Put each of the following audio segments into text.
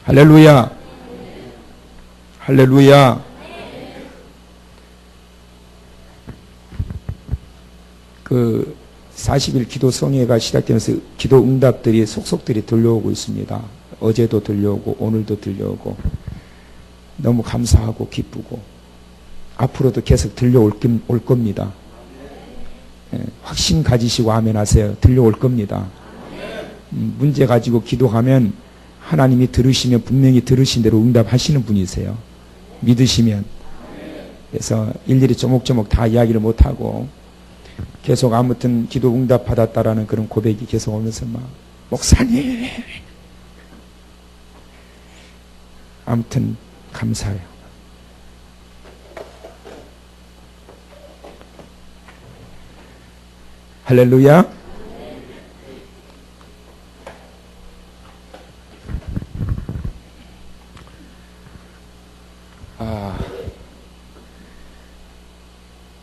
할렐루야. 할렐루야. 그 40일 기도 성회가 시작되면서 기도 응답들이 속속들이 들려오고 있습니다. 어제도 들려오고 오늘도 들려오고 너무 감사하고 기쁘고 앞으로도 계속 들려올 겁니다. 확신 가지시고 아멘 하세요. 들려올 겁니다. 문제 가지고 기도하면 하나님이 들으시면 분명히 들으신 대로 응답하시는 분이세요. 믿으시면. 그래서 일일이 조목조목 다 이야기를 못하고 계속 아무튼 기도 응답 받았다라는 그런 고백이 계속 오면서 막 목사님 아무튼 감사해요. 할렐루야.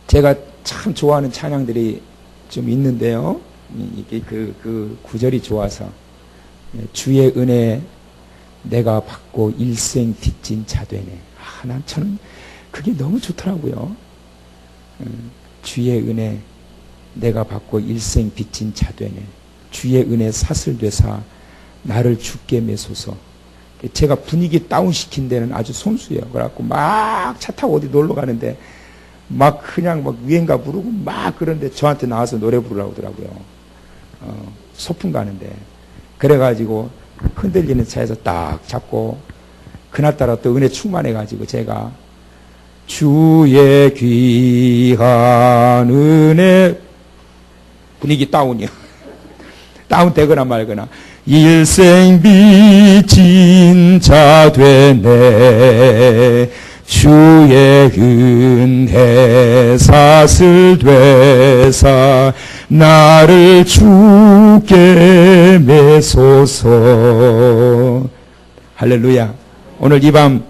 제가 참 좋아하는 찬양들이 좀 있는데요. 이게 그 구절이 좋아서 주의 은혜 내가 받고 일생 빚진 자 되네. 난 저는 그게 너무 좋더라고요. 주의 은혜 내가 받고 일생 빚진 자 되네. 주의 은혜 사슬되사 나를 주께 매소서. 제가 분위기 다운시킨 데는 아주 손수예요. 그래갖고 막 차 타고 어디 놀러 가는데 막 그냥 막 유행가 부르고 막 그런데 저한테 나와서 노래 부르라고 하더라고요. 소풍 가는데. 그래가지고 흔들리는 차에서 딱 잡고 그날따라 또 은혜 충만해가지고 제가 주의 귀한 은혜 분위기 다운이요. 다운되거나 말거나 일생 빚진 자 되네 주의 은혜 사슬되사 나를 주께 매소서. 할렐루야. 오늘 이 밤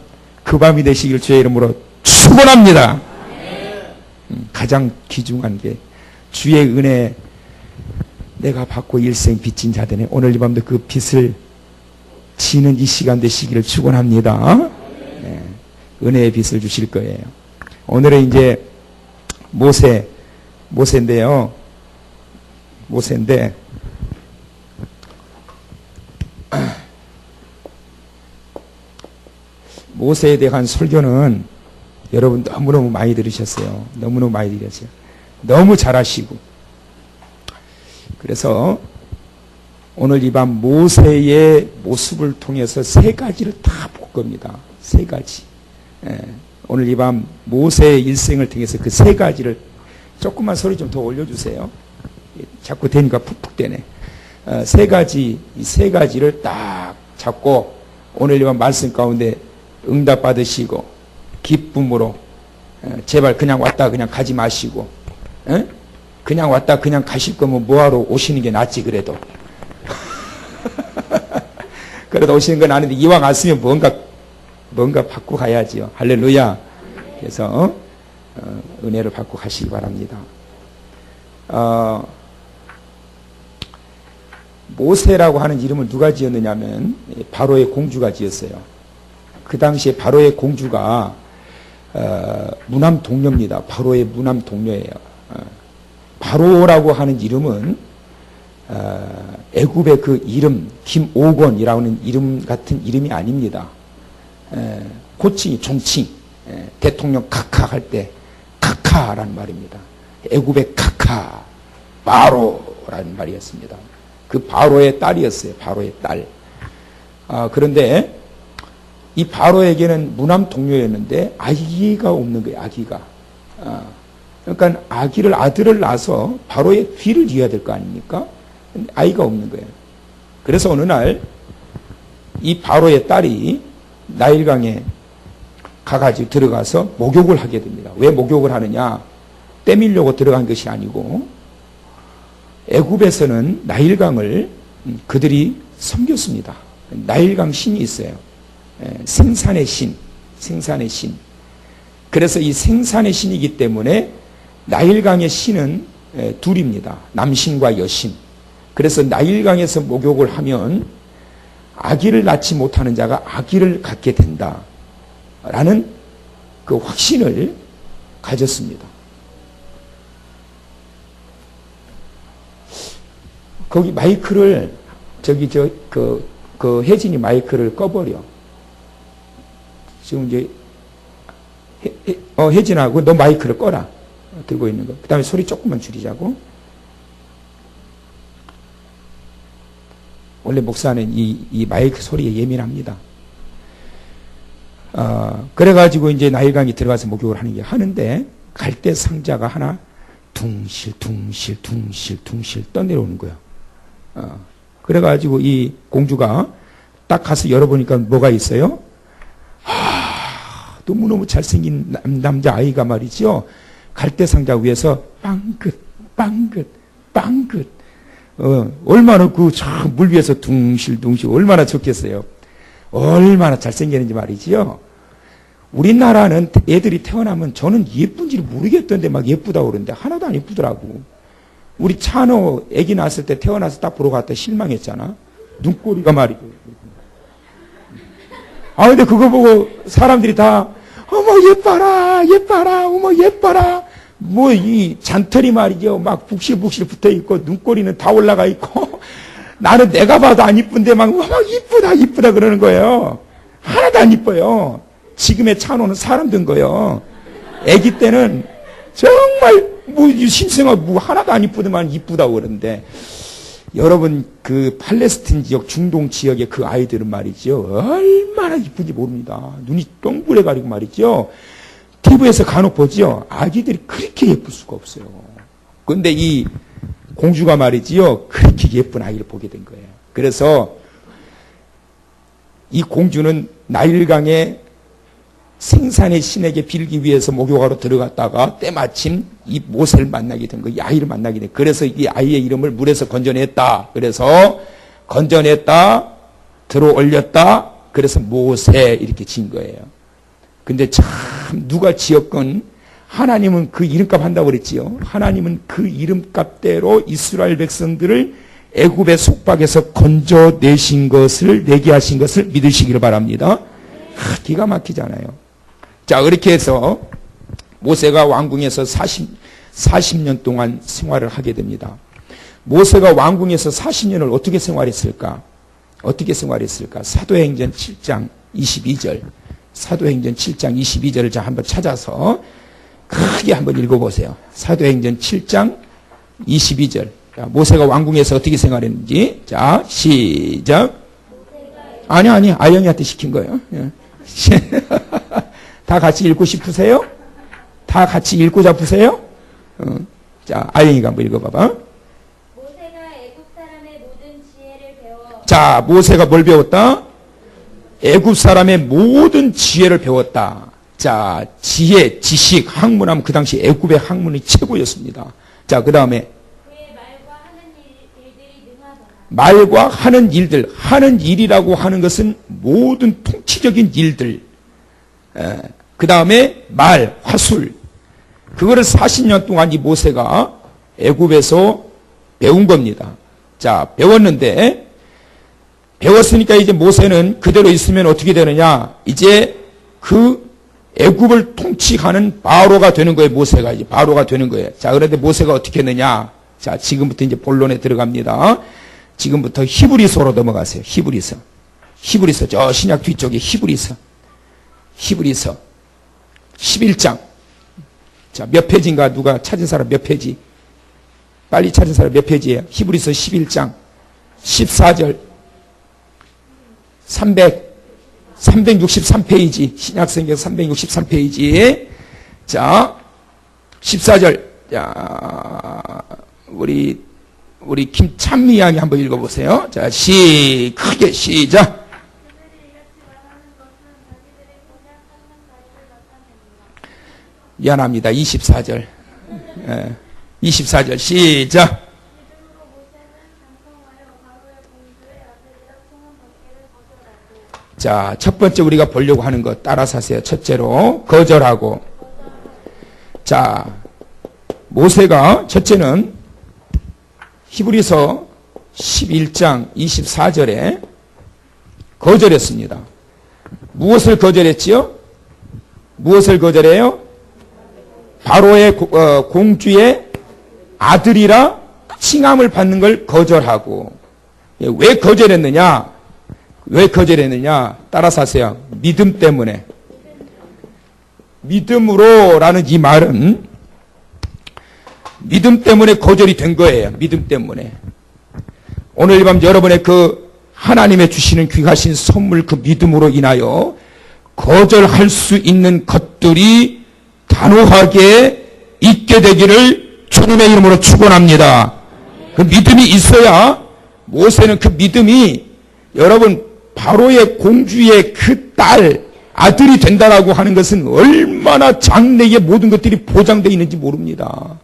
그 밤이 되시길 주의 이름으로 축원합니다. 가장 귀중한 게 주의 은혜 내가 받고 일생 빚진 자 되네. 오늘 이 밤도 그 빚을 지는 이 시간 되시기를 축원합니다. 네. 은혜의 빚을 주실 거예요. 오늘은 이제 모세인데요. 모세에 대한 설교는 여러분 너무너무 많이 들으셨어요. 너무너무 많이 들으셨어요. 너무 잘하시고. 그래서 오늘 이 밤 모세의 모습을 통해서 세 가지를 다 볼 겁니다. 세 가지. 오늘 이 밤 모세의 일생을 통해서 그 세 가지를 조금만 소리 좀 더 올려주세요. 자꾸 되니까 푹푹 되네. 세 가지, 이 세 가지를 딱 잡고 오늘 이 밤 말씀 가운데 응답 받으시고 기쁨으로 제발 그냥 왔다 그냥 가지 마시고 그냥 왔다 그냥 가실 거면 뭐하러 오시는 게 낫지 그래도. 그래도 오시는 건 아닌데 이왕 왔으면 뭔가 받고 가야지요. 할렐루야. 그래서 은혜를 받고 가시기 바랍니다. 모세라고 하는 이름을 누가 지었느냐면 바로의 공주가 지었어요. 그 당시에 바로의 공주가 무남 동료입니다. 바로의 무남 동료예요. 바로라고 하는 이름은 애굽의 그 이름 김오건이라는 이름 같은 이름이 아닙니다. 호칭이 종칭, 대통령 카카 할 때 카카라는 말입니다. 애굽의 카카 바로라는 말이었습니다. 그 바로의 딸이었어요. 바로의 딸. 그런데 이 바로에게는 무남 동료였는데 아기가 없는 거예요. 아기가. 그러니까 아들을 낳아서 바로의 뒤를 이어야 될 거 아닙니까? 근데 아이가 없는 거예요. 그래서 어느 날 이 바로의 딸이 나일강에 가가지고 들어가서 목욕을 하게 됩니다. 왜 목욕을 하느냐? 때밀려고 들어간 것이 아니고 애굽에서는 나일강을 그들이 섬겼습니다. 나일강 신이 있어요. 생산의 신. 그래서 이 생산의 신이기 때문에 나일강의 신은 둘입니다. 남신과 여신. 그래서 나일강에서 목욕을 하면 아기를 낳지 못하는 자가 아기를 갖게 된다. 라는 그 확신을 가졌습니다. 거기 마이크를, 혜진이 마이크를 꺼버려. 지금 이제, 혜진아, 너 마이크를 꺼라. 들고 있는 거. 그 다음에 소리 조금만 줄이자고. 원래 목사는 이 마이크 소리에 예민합니다. 그래가지고 이제 나일강이 들어가서 목욕을 하는데, 갈대 상자가 하나 둥실 떠내려오는 거예요. 그래가지고 이 공주가 딱 가서 열어보니까 뭐가 있어요? 너무너무 잘생긴 남자 아이가 말이죠. 갈대 상자 위에서 빵긋. 얼마나 물 위에서 둥실 얼마나 좋겠어요. 얼마나 잘생겼는지 말이지요. 우리나라는 애들이 태어나면 저는 예쁜지 모르겠던데 막 예쁘다고 그러는데 하나도 안 예쁘더라고. 우리 찬호 애기 낳았을 때 태어나서 딱 보러 갔다 실망했잖아. 눈꼬리가 말이죠. 근데 그거 보고 사람들이 다 어머 예뻐라 어머 예뻐라 뭐 이 잔털이 말이죠. 막 북실북실 붙어 있고 눈꼬리는 다 올라가 있고 나는 내가 봐도 안 이쁜데 막 어머 이쁘다 그러는 거예요. 하나도 안 이뻐요. 지금의 찬호는 사람 된 거예요. 아기 때는 정말 신생아 하나도 안 이쁘더만 이쁘다고 그러는데, 여러분 그 팔레스틴 지역 중동 지역의 그 아이들은 말이죠. 얼마나 이쁜지 모릅니다. 눈이 동그래 가리고 말이죠. TV에서 간혹 보죠. 아기들이 그렇게 예쁠 수가 없어요. 그런데 이 공주가 말이지요. 그렇게 예쁜 아이를 보게 된 거예요. 그래서 이 공주는 나일강에 생산의 신에게 빌기 위해서 목욕하러 들어갔다가 때마침 이 모세를 만나게 된 거예요. 이 아이를 만나게 된 거예요. 그래서 이 아이의 이름을 물에서 건져냈다. 그래서 건져냈다, 들어 올렸다. 그래서 모세 이렇게 지은 거예요. 근데 참 누가 지었건 하나님은 그 이름값 한다고 그랬지요. 하나님은 그 이름값대로 이스라엘 백성들을 애굽의 속박에서 건져내신 것을, 내게 하신 것을 믿으시기를 바랍니다. 기가 막히잖아요. 자, 그렇게 해서 모세가 왕궁에서 40년 동안 생활을 하게 됩니다. 모세가 왕궁에서 40년을 어떻게 생활했을까? 사도행전 7장 22절. 사도행전 7장 22절을 자 한번 찾아서 크게 한번 읽어보세요. 사도행전 7장 22절. 자, 모세가 왕궁에서 어떻게 생활했는지. 자, 시작. 아니, 아영이한테 시킨 거예요. 다 같이 읽고 싶으세요? 다 같이 읽고 잡으세요? 자, 아영이가 한번 읽어봐봐. 모세가 애굽 사람의 모든 지혜를 배워. 자, 모세가 뭘 배웠다? 애굽 사람의 모든 지혜를 배웠다. 자, 지혜, 지식, 학문하면 그 당시 애굽의 학문이 최고였습니다. 자, 그 다음에 그의 말과 하는 일들이 능하더라. 말과 하는 일들, 하는 일이라고 하는 것은 모든 통치적인 일들. 그 다음에 말, 화술. 그거를 40년 동안 이 모세가 애굽에서 배운 겁니다. 자, 배웠으니까 이제 모세는 그대로 있으면 어떻게 되느냐? 이제 그 애굽을 통치하는 바로가 되는 거예요. 모세가 이제 바로가 되는 거예요. 자, 그런데 모세가 어떻게 했느냐? 자, 지금부터 이제 본론에 들어갑니다. 지금부터 히브리서로 넘어가세요. 히브리서, 저 신약 뒤쪽에 히브리서 11장. 자, 몇 페이지인가 누가 찾은 사람 몇 페이지? 빨리 찾은 사람 몇 페이지예요? 히브리서 11장 14절 363페이지. 신약성경 363페이지. 자, 14절. 자, 우리 김찬미 양이 한번 읽어보세요. 자, 크게 시작. 미안합니다. 24절. 24절 시작. 자, 첫 번째 우리가 보려고 하는 것 따라서 하세요. 첫째로 거절하고. 자, 모세가 첫째는 히브리서 11장 24절에 거절했습니다. 무엇을 거절했지요? 무엇을 거절해요? 바로의 공주의 아들이라 칭함을 받는 걸 거절하고. 왜 거절했느냐? 왜 거절했느냐? 따라서 하세요. 믿음 때문에. 믿음으로라는 이 말은 믿음 때문에 거절이 된 거예요. 믿음 때문에. 오늘 이 밤 여러분의 그 하나님의 주시는 귀하신 선물 그 믿음으로 인하여 거절할 수 있는 것들이 단호하게 있게 되기를 주님의 이름으로 축원합니다. 그 믿음이 있어야 모세는 그 믿음이 여러분 바로의 공주의 그 딸 아들이 된다라고 하는 것은 얼마나 장래의 모든 것들이 보장되어 있는지 모릅니다.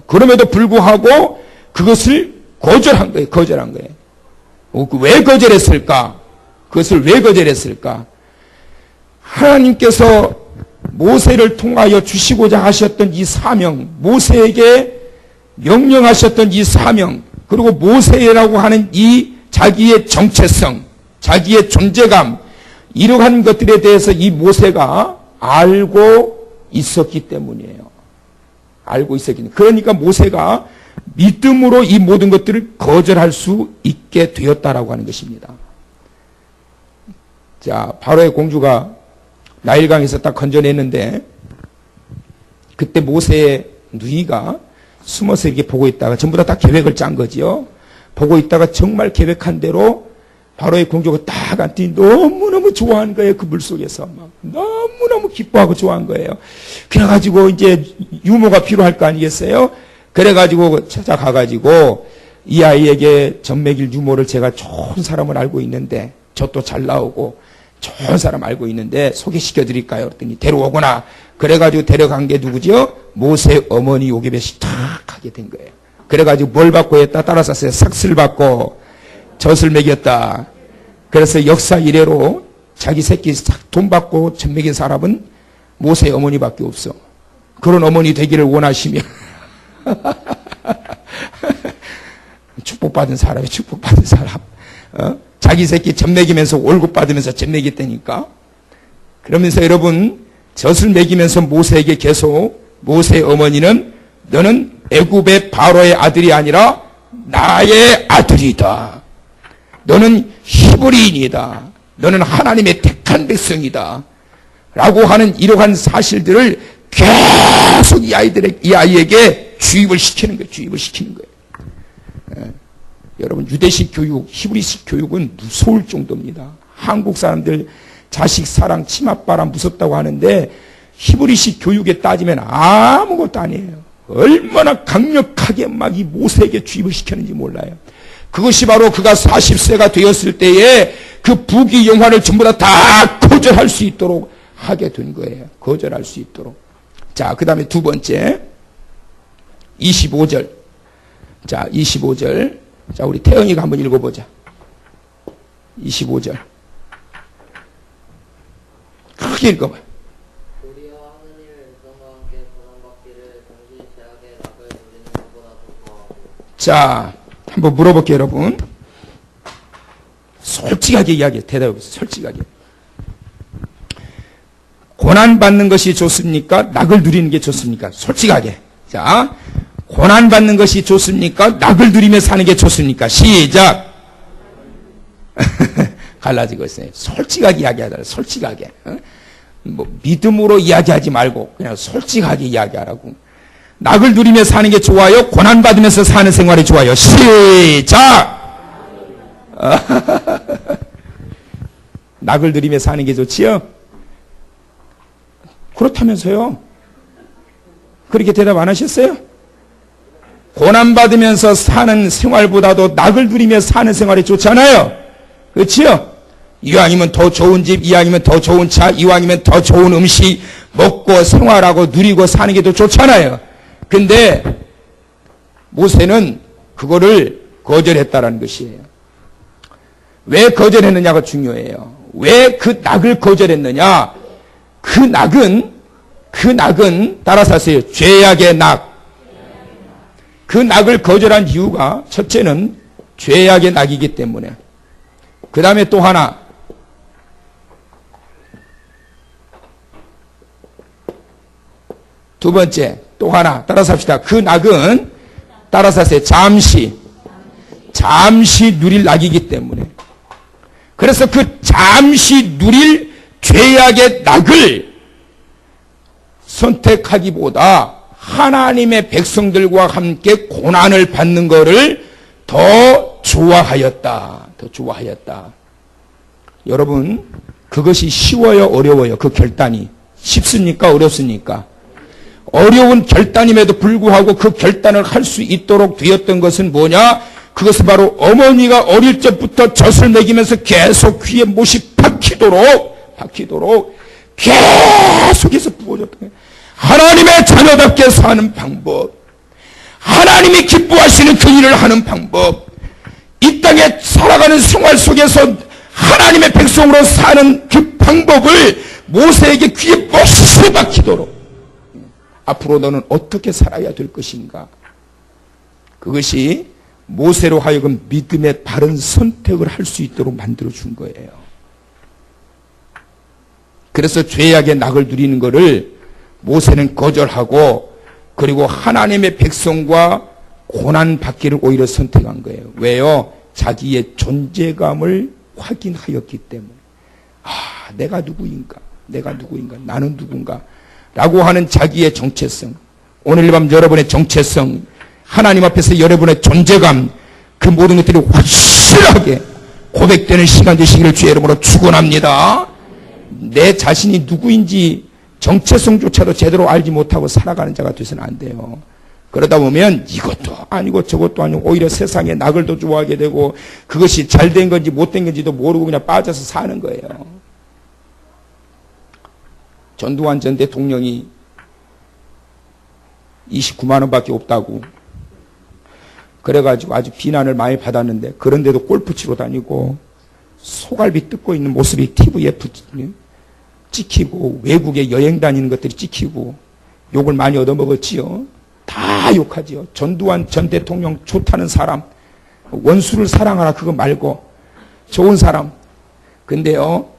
그럼에도 불구하고 그것을 거절한 거예요. 거절한 거예요. 왜 거절했을까? 그것을 왜 거절했을까? 하나님께서 모세를 통하여 주시고자 하셨던 이 사명, 모세에게 명령하셨던 이 사명, 그리고 모세라고 하는 이 자기의 정체성, 자기의 존재감, 이러한 것들에 대해서 이 모세가 알고 있었기 때문이에요. 알고 있었기 때문에. 그러니까 모세가 믿음으로 이 모든 것들을 거절할 수 있게 되었다라고 하는 것입니다. 자, 바로의 공주가 나일강에서 딱 건져냈는데 그때 모세의 누이가 숨어서 이렇게 보고 있다가 전부 다 계획을 짠 거지요. 보고 있다가 정말 계획한 대로 바로의 공주가 딱 앉더니 너무너무 좋아하는 거예요. 그 물속에서 막 너무너무 기뻐하고 좋아한 거예요. 그래가지고 이제 유모가 필요할 거 아니겠어요? 그래가지고 찾아가가지고 이 아이에게 젖 먹일 유모를 제가 좋은 사람을 알고 있는데 젖도 잘 나오고 좋은 사람 알고 있는데 소개시켜 드릴까요? 그랬더니 데려오거나. 그래가지고 데려간 게 누구지요? 모세 어머니 요괴배 시탁하게 된 거예요. 그래가지고 뭘 받고 했다? 따라서 삭슬 받고 젖을 먹였다. 그래서 역사 이래로 자기 새끼 돈 받고 젖 먹인 사람은 모세 어머니밖에 없어. 그런 어머니 되기를 원하시면 축복받은 사람이 축복받은 사람. 자기 새끼 젖 먹이면서 월급 받으면서 젖 먹였다니까. 그러면서 여러분 젖을 먹이면서 모세에게 계속 모세 어머니는 너는 애굽의 바로의 아들이 아니라 나의 아들이다. 너는 히브리인이다. 너는 하나님의 택한 백성이다. 라고 하는 이러한 사실들을 계속 이 아이에게 주입을 시키는 거예요. 주입을 시키는 거예요. 여러분 유대식 교육, 히브리식 교육은 무서울 정도입니다. 한국 사람들 자식 사랑, 치맛바람 무섭다고 하는데 히브리식 교육에 따지면 아무것도 아니에요. 얼마나 강력하게 막 이 모세에게 주입을 시켰는지 몰라요. 그것이 바로 그가 40세가 되었을 때에 그 부귀 영화를 전부 다 거절할 수 있도록 하게 된 거예요. 거절할 수 있도록. 자, 그 다음에 두 번째 25절. 자, 25절. 자, 우리 태영이가 한번 읽어보자. 25절. 크게 읽어봐. 우리와 하느님의 백성과 함께 고난받기를 당신이 제약의 낙을 누리는 것보다 더 좋아하고. 자, 한번 물어볼게요, 여러분. 솔직하게 이야기해. 대답해보세요. 솔직하게. 고난받는 것이 좋습니까? 낙을 누리는 게 좋습니까? 솔직하게. 자, 고난받는 것이 좋습니까? 낙을 누리며 사는 게 좋습니까? 시작. 갈라지고 있어요. 솔직하게 이야기하자. 솔직하게. 뭐 믿음으로 이야기하지 말고 그냥 솔직하게 이야기하라고. 낙을 누리며 사는 게 좋아요? 고난받으면서 사는 생활이 좋아요? 시작! 낙을 누리며 사는 게 좋지요? 그렇다면서요? 그렇게 대답 안 하셨어요? 고난받으면서 사는 생활보다도 낙을 누리며 사는 생활이 좋잖아요? 그렇지요? 이왕이면 더 좋은 집, 이왕이면 더 좋은 차, 이왕이면 더 좋은 음식 먹고 생활하고 누리고 사는 게 더 좋잖아요. 근데 모세는 그거를 거절했다라는 것이에요. 왜 거절했느냐가 중요해요. 왜 그 낙을 거절했느냐? 그 낙은 따라서 하세요. 죄악의 낙. 그 낙을 거절한 이유가 첫째는 죄악의 낙이기 때문에. 그 다음에 또 하나. 두 번째, 또 하나. 따라서 합시다. 그 낙은, 따라서 하세요. 잠시 누릴 낙이기 때문에. 그래서 그 잠시 누릴 죄악의 낙을 선택하기보다 하나님의 백성들과 함께 고난을 받는 것을 더 좋아하였다. 더 좋아하였다. 여러분, 그것이 쉬워요? 어려워요? 그 결단이. 쉽습니까? 어렵습니까? 어려운 결단임에도 불구하고 그 결단을 할 수 있도록 되었던 것은 뭐냐? 그것은 바로 어머니가 어릴 적부터 젖을 먹이면서 계속 귀에 못이 박히도록 계속해서 부어줬던 거예요. 하나님의 자녀답게 사는 방법, 하나님이 기뻐하시는 그 일을 하는 방법, 이 땅에 살아가는 생활 속에서 하나님의 백성으로 사는 그 방법을 모세에게 귀에 못이 박히도록, 앞으로 너는 어떻게 살아야 될 것인가, 그것이 모세로 하여금 믿음의 바른 선택을 할 수 있도록 만들어준 거예요. 그래서 죄악의 낙을 누리는 것을 모세는 거절하고, 그리고 하나님의 백성과 고난받기를 오히려 선택한 거예요. 왜요? 자기의 존재감을 확인하였기 때문에. 내가 누구인가? 나는 누군가? 라고 하는 자기의 정체성. 오늘 밤 여러분의 정체성, 하나님 앞에서 여러분의 존재감, 그 모든 것들이 확실하게 고백되는 시간 되시기를 주의 이름으로 축원합니다. 내 자신이 누구인지 정체성조차도 제대로 알지 못하고 살아가는 자가 되서는 안 돼요. 그러다 보면 이것도 아니고 저것도 아니고 오히려 세상의 낙을 더 좋아하게 되고, 그것이 잘된 건지 못된 건지도 모르고 그냥 빠져서 사는 거예요. 전두환 전 대통령이 29만 원밖에 없다고 그래가지고 아주 비난을 많이 받았는데, 그런데도 골프 치러 다니고 소갈비 뜯고 있는 모습이 TV에 찍히고, 외국에 여행 다니는 것들이 찍히고, 욕을 많이 얻어먹었지요. 다 욕하지요. 전두환 전 대통령 좋다는 사람, 원수를 사랑하라 그거 말고 좋은 사람. 근데요,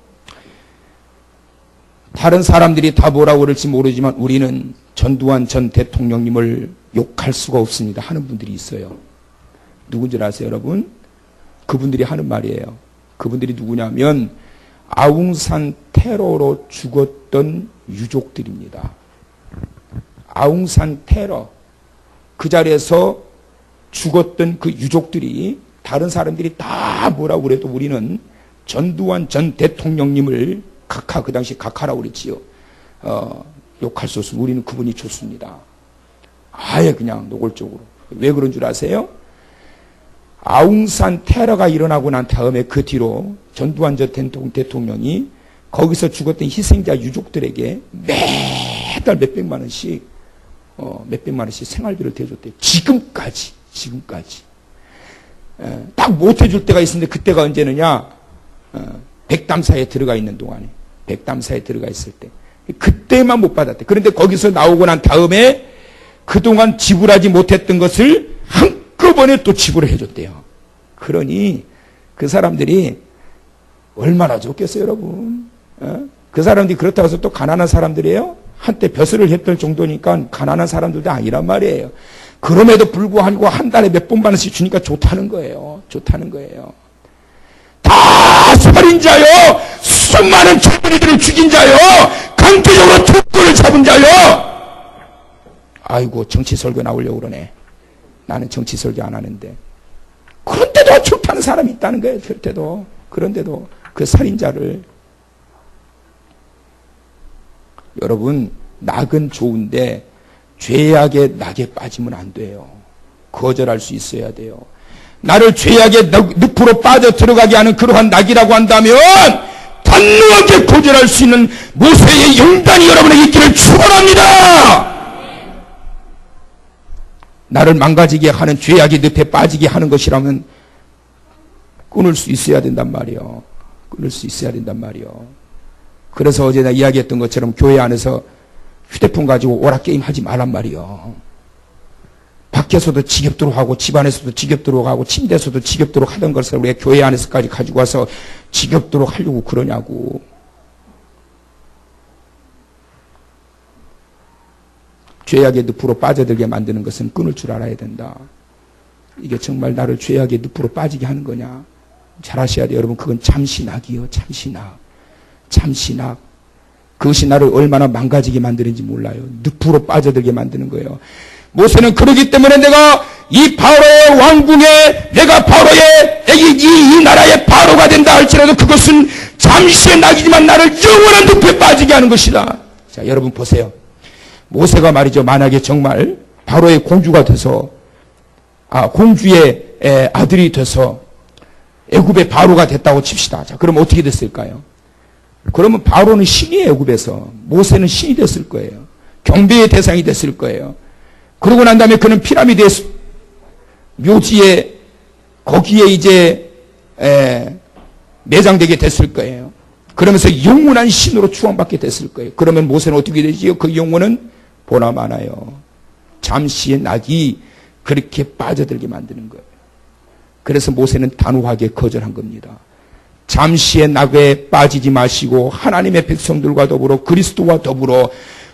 다른 사람들이 다 뭐라고 그럴지 모르지만 우리는 전두환 전 대통령님을 욕할 수가 없습니다 하는 분들이 있어요. 누군지 아세요, 여러분? 그분들이 하는 말이에요. 그분들이 누구냐면 아웅산 테러로 죽었던 유족들입니다. 아웅산 테러, 그 자리에서 죽었던 그 유족들이, 다른 사람들이 다 뭐라고 그래도 우리는 전두환 전 대통령님을 그 당시 각하라고 그랬지요. 욕할 수 없으면 우리는 그분이 좋습니다. 아예 그냥 노골적으로. 왜 그런 줄 아세요? 아웅산 테러가 일어나고 난 다음에 그 뒤로 전두환 전 대통령이 거기서 죽었던 희생자 유족들에게 매달 몇백만 원씩 생활비를 대줬대요. 지금까지. 딱 못 해줄 때가 있었는데, 그때가 언제느냐? 백담사에 들어가 있는 동안에, 백담사에 들어가 있을 때, 그때만 못 받았대. 그런데 거기서 나오고 난 다음에 그동안 지불하지 못했던 것을 한꺼번에 또 지불을 해줬대요. 그러니 그 사람들이 얼마나 좋겠어요, 여러분? 그 사람들이 그렇다고 해서 또 가난한 사람들이에요? 한때 벼슬을 했던 정도니까 가난한 사람들도 아니란 말이에요. 그럼에도 불구하고 한 달에 몇 번 받을씩 주니까 좋다는 거예요. 다 살인자요, 수많은 젊은이들을 죽인 자요, 강제적으로 특권을 잡은 자요. 아이고, 정치 설교 나오려고 그러네. 나는 정치 설교 안 하는데. 그런데도 좋다는 사람이 있다는 거예요. 그런데도 그 살인자를. 여러분, 낙은 좋은데 죄악의 낙에 빠지면 안 돼요. 거절할 수 있어야 돼요. 나를 죄악의 늪으로 빠져 들어가게 하는 그러한 낙이라고 한다면 단호하게 거절할 수 있는 모세의 영단이 여러분에게 있기를 축원합니다. 나를 망가지게 하는 죄악의 늪에 빠지게 하는 것이라면 끊을 수 있어야 된단 말이요. 그래서 어제 나 이야기했던 것처럼 교회 안에서 휴대폰 가지고 오락게임 하지 말란 말이요. 밖에서도 지겹도록 하고 집안에서도 지겹도록 하고 침대에서도 지겹도록 하던 것을 우리가 교회 안에서까지 가지고 와서 지겹도록 하려고 그러냐고. 죄악의 늪으로 빠져들게 만드는 것은 끊을 줄 알아야 된다. 이게 정말 나를 죄악의 늪으로 빠지게 하는 거냐? 잘 아셔야 돼요. 여러분, 그건 잠시낙이요. 잠시낙. 잠시낙. 그것이 나를 얼마나 망가지게 만드는지 몰라요. 늪으로 빠져들게 만드는 거예요. 모세는 그러기 때문에 내가 이 바로의 왕궁에 내가 바로의 이 나라의 바로가 된다 할지라도 그것은 잠시의 낙이지만 나를 영원한 늪에 빠지게 하는 것이다. 자, 여러분 보세요. 모세가 말이죠. 만약에 정말 바로의 공주가 돼서 공주의 아들이 돼서 애굽의 바로가 됐다고 칩시다. 자, 그럼 어떻게 됐을까요? 그러면 바로는 신이에요. 애굽에서. 모세는 신이 됐을 거예요. 경배의 대상이 됐을 거예요. 그러고 난 다음에 그는 피라미드의 묘지에 거기에 이제 매장되게 됐을 거예요. 그러면서 영원한 신으로 추앙받게 됐을 거예요. 그러면 모세는 어떻게 되지요? 그 영혼은 보나마나요. 잠시의 낙이 그렇게 빠져들게 만드는 거예요. 그래서 모세는 단호하게 거절한 겁니다. 잠시의 낙에 빠지지 마시고 하나님의 백성들과 더불어 그리스도와 더불어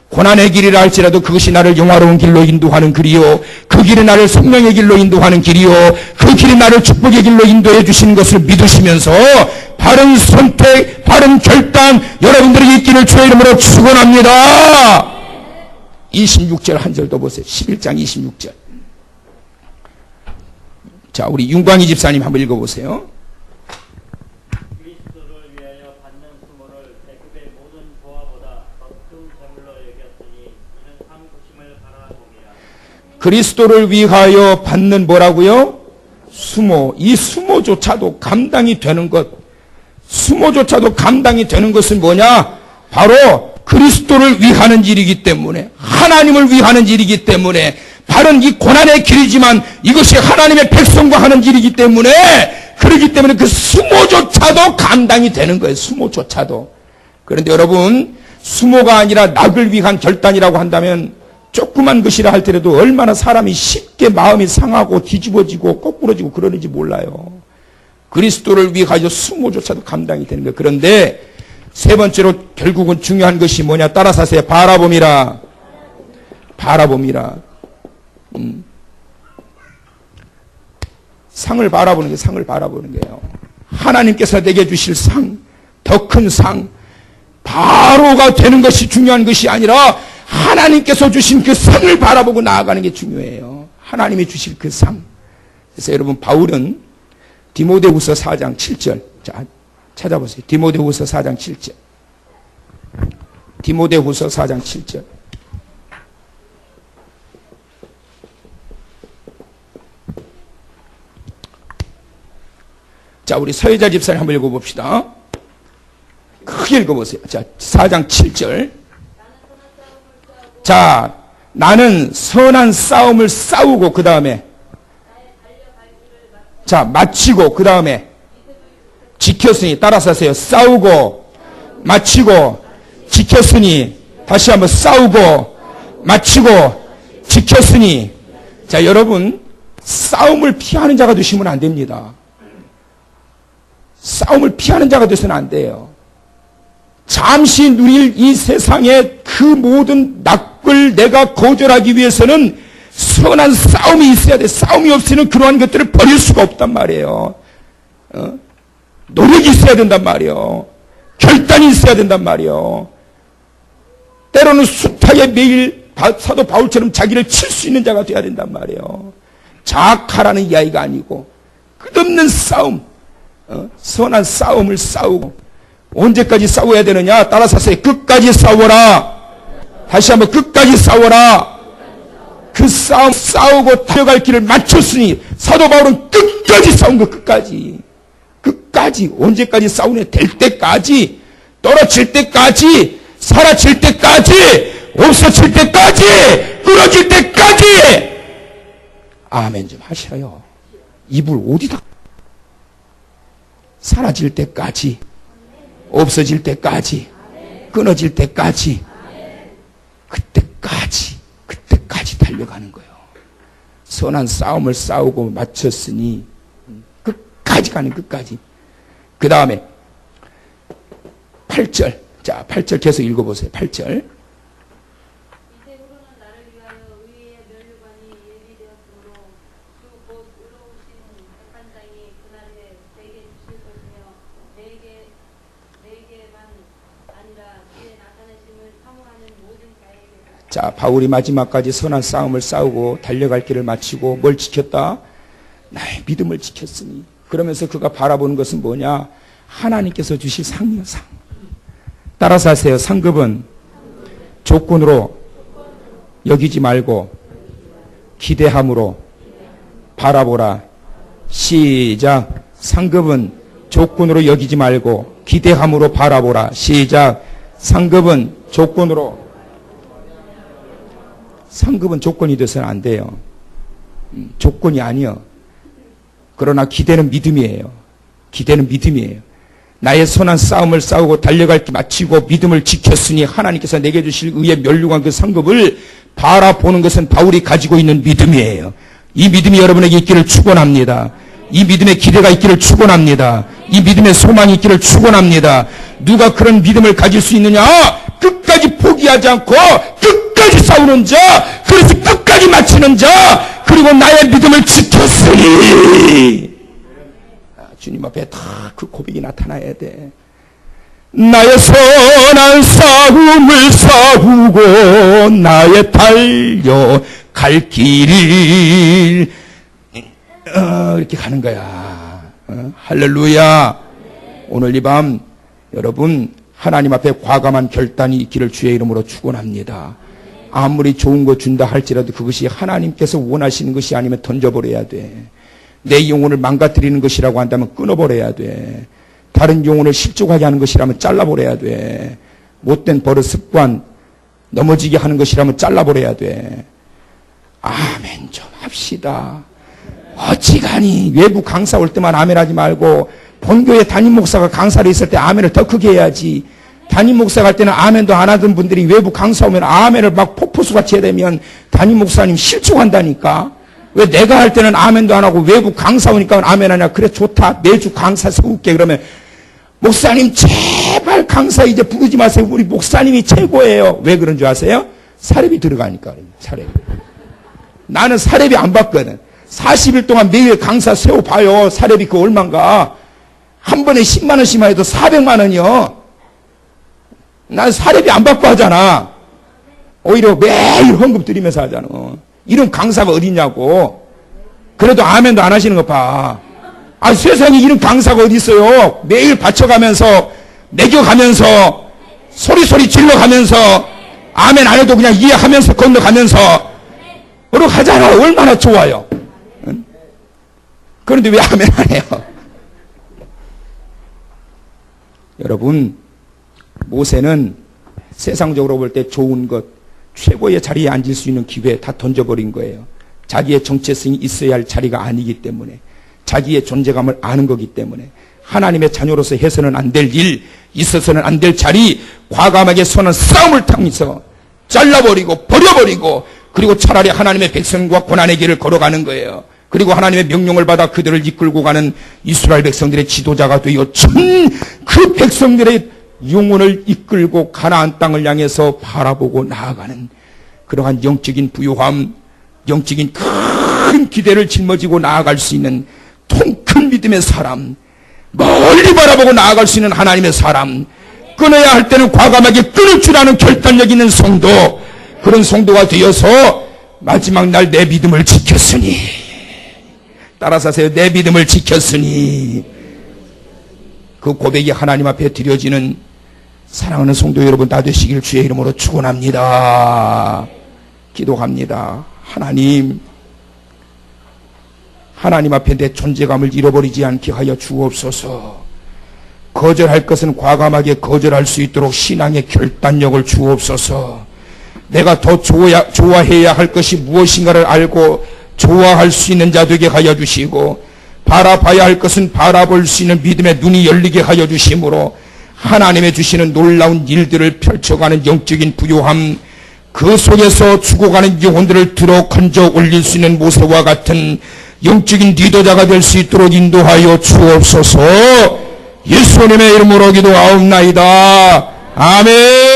고난의 길이라 할지라도 그것이 나를 영화로운 길로 인도하는 길이요, 그 길이 나를 생명의 길로 인도하는 길이요, 그 길이 나를 축복의 길로 인도해 주시는 것을 믿으시면서 바른 선택, 바른 결단 여러분들이 있기를 주의 이름으로 축원합니다. 26절 한 절 더 보세요. 11장 26절. 자, 우리 윤광희 집사님 한번 읽어보세요. 그리스도를 위하여 받는 수모를 애굽의 모든 보화보다 더 큰 재물로 여겼으니 이는 상 부심을 바라봄이라. 그리스도를 위하여 받는 뭐라고요? 수모. 이 수모조차도 감당이 되는 것. 수모조차도 감당이 되는 것은 뭐냐? 바로 그리스도를 위하는 일이기 때문에, 하나님을 위하는 일이기 때문에, 바른 이 고난의 길이지만 이것이 하나님의 백성과 하는 일이기 때문에, 그렇기 때문에 그 수모조차도 감당이 되는 거예요. 수모조차도. 그런데 여러분, 수모가 아니라 낙을 위한 결단이라고 한다면 조그만 것이라 할때라도 얼마나 사람이 쉽게 마음이 상하고 뒤집어지고 거꾸러지고 그러는지 몰라요. 그리스도를 위하여 수모조차도 감당이 되는 거예요. 그런데 세 번째로 결국은 중요한 것이 뭐냐? 따라서 하세요. 바라봄이라. 바라봄이라. 상을 바라보는 게, 상을 바라보는 거예요. 하나님께서 내게 주실 상, 더 큰 상, 바로가 되는 것이 중요한 것이 아니라 하나님께서 주신 그 상을 바라보고 나아가는 게 중요해요. 하나님이 주실 그 상. 그래서 여러분, 바울은 디모데후서 4장 7절. 자, 찾아보세요. 디모데후서 4장 7절. 디모데후서 4장 7절. 자, 우리 서혜자 집사님 한번 읽어봅시다. 크게 읽어보세요. 자, 4장 7절. 자, 나는 선한 싸움을 싸우고, 그 다음에, 자, 마치고, 그 다음에, 지켰으니, 따라서 하세요. 싸우고, 마치고, 지켰으니, 다시 한번 싸우고, 마치고, 지켰으니. 자, 여러분, 싸움을 피하는 자가 되시면 안 됩니다. 싸움을 피하는 자가 되서는 안 돼요. 잠시 누릴 이 세상의 그 모든 낙을 내가 거절하기 위해서는 선한 싸움이 있어야 돼. 싸움이 없이는 그러한 것들을 버릴 수가 없단 말이에요. 노력이 있어야 된단 말이에요. 결단이 있어야 된단 말이에요. 때로는 숱하게 매일 사도 바울처럼 자기를 칠 수 있는 자가 돼야 된단 말이에요. 자학하라는 이야기가 아니고 끝없는 싸움, 선한 싸움을 싸우고. 언제까지 싸워야 되느냐? 따라서 하세요. 끝까지 싸워라. 다시 한번 끝까지 싸워라. 그 싸움 싸우고 달려갈 길을 마쳤으니 사도 바울은 끝까지 싸운 거. 끝까지. 끝까지. 언제까지 싸우냐? 될 때까지, 떨어질 때까지, 사라질 때까지, 없어질 때까지, 끊어질 때까지. 아멘 좀 하셔요. 이불 어디다? 사라질 때까지, 없어질 때까지, 끊어질 때까지, 그때까지 달려가는 거예요. 선한 싸움을 싸우고 마쳤으니 끝까지 가는 끝까지. 그 다음에 8절. 자, 8절 계속 읽어보세요. 8절. 이제 후로는 나를 위하여 의의 면류관이 예비되었으므로 주 곧 의로우신 백한장이 그날에 내게 주실 것이며 내게만 아니라 그의 나타내심을 사모하는 모든 자에게. 자, 바울이 마지막까지 선한 싸움을 싸우고 달려갈 길을 마치고 뭘 지켰다? 나의 믿음을 지켰으니. 그러면서 그가 바라보는 것은 뭐냐? 하나님께서 주실 상이요, 상. 따라서 하세요. 상급은 조건으로 여기지 말고 기대함으로 바라보라. 시작. 상급은 조건으로 여기지 말고 기대함으로 바라보라. 시작. 상급은 조건으로. 상급은 조건이 돼서는 안 돼요. 조건이 아니요. 그러나 기대는 믿음이에요. 기대는 믿음이에요. 나의 선한 싸움을 싸우고 달려갈 길 마치고 믿음을 지켰으니 하나님께서 내게 주실 의의 면류관 그 상급을 바라보는 것은 바울이 가지고 있는 믿음이에요. 이 믿음이 여러분에게 있기를 축원합니다. 이 믿음의 기대가 있기를 축원합니다. 이 믿음의 소망이 있기를 축원합니다. 누가 그런 믿음을 가질 수 있느냐? 끝까지 포기하지 않고 끝까지 싸우는 자, 그래서 끝까지 마치는 자, 그리고 나의 믿음을 지켰으니. 주님 앞에 다 그 고백이 나타나야 돼. 나의 선한 싸움을 싸우고 나의 달려갈 길을 이렇게 가는 거야. 할렐루야. 오늘 이 밤 여러분 하나님 앞에 과감한 결단이 있기를 주의 이름으로 축원합니다. 아무리 좋은 거 준다 할지라도 그것이 하나님께서 원하시는 것이 아니면 던져버려야 돼. 내 영혼을 망가뜨리는 것이라고 한다면 끊어버려야 돼. 다른 영혼을 실족하게 하는 것이라면 잘라버려야 돼. 못된 버릇 습관 넘어지게 하는 것이라면 잘라버려야 돼. 아멘 좀 합시다. 어찌가니 외부 강사 올 때만 아멘 하지 말고 본교회 담임 목사가 강사를 있을 때 아멘을 더 크게 해야지. 담임 목사 갈 때는 아멘도 안 하던 분들이 외부 강사 오면 아멘을 막 폭포수같이 해대면 담임 목사님 실족한다니까. 왜 내가 할 때는 아멘도 안 하고 외부 강사 오니까 아멘 하냐. 그래 좋다. 매주 강사 세울게. 그러면 목사님 제발 강사 이제 부르지 마세요. 우리 목사님이 최고예요. 왜 그런 줄 아세요? 사례비 들어가니까. 사례비. 나는 사례비 안 받거든. 40일 동안 매일 강사 세워봐요. 사례비 그 얼만가. 한 번에 10만 원씩만 해도 400만 원이요. 난 사례비 안 받고 하잖아. 오히려 매일 헌금 드리면서 하잖아. 이런 강사가 어딨냐고. 그래도 아멘도 안 하시는 거 봐. 아, 세상에 이런 강사가 어디 있어요. 매일 바쳐가면서 매겨가면서 소리 질러가면서 아멘 안 해도 그냥 이해하면서 건너가면서 그러고 하잖아. 얼마나 좋아요. 응? 그런데 왜 아멘 안 해요? 여러분, 모세는 세상적으로 볼 때 좋은 것, 최고의 자리에 앉을 수 있는 기회 다 던져버린 거예요. 자기의 정체성이 있어야 할 자리가 아니기 때문에, 자기의 존재감을 아는 거기 때문에, 하나님의 자녀로서 해서는 안 될 일, 있어서는 안 될 자리, 과감하게 서는 싸움을 통해서 잘라버리고 버려버리고, 그리고 차라리 하나님의 백성과 고난의 길을 걸어가는 거예요. 그리고 하나님의 명령을 받아 그들을 이끌고 가는 이스라엘 백성들의 지도자가 되어 그 백성들의 영혼을 이끌고 가나안 땅을 향해서 바라보고 나아가는 그러한 영적인 부요함, 영적인 큰 기대를 짊어지고 나아갈 수 있는 통큰 믿음의 사람, 멀리 바라보고 나아갈 수 있는 하나님의 사람, 끊어야 할 때는 과감하게 끊을 줄 아는 결단력 있는 성도, 그런 성도가 되어서 마지막 날 내 믿음을 지켰으니, 따라서 하세요. 내 믿음을 지켰으니. 그 고백이 하나님 앞에 드려지는 사랑하는 성도 여러분 다 되시길 주의 이름으로 축원합니다. 기도합니다. 하나님 앞에 내 존재감을 잃어버리지 않게 하여 주옵소서. 거절할 것은 과감하게 거절할 수 있도록 신앙의 결단력을 주옵소서. 내가 더 좋아해야 할 것이 무엇인가를 알고 좋아할 수 있는 자 되게 하여 주시고, 바라봐야 할 것은 바라볼 수 있는 믿음의 눈이 열리게 하여 주심으로 하나님의 주시는 놀라운 일들을 펼쳐가는 영적인 부요함, 그 속에서 죽어가는 영혼들을 들어 건져 올릴 수 있는 모세와 같은 영적인 리더자가 될 수 있도록 인도하여 주옵소서. 예수님의 이름으로 기도하옵나이다. 아멘.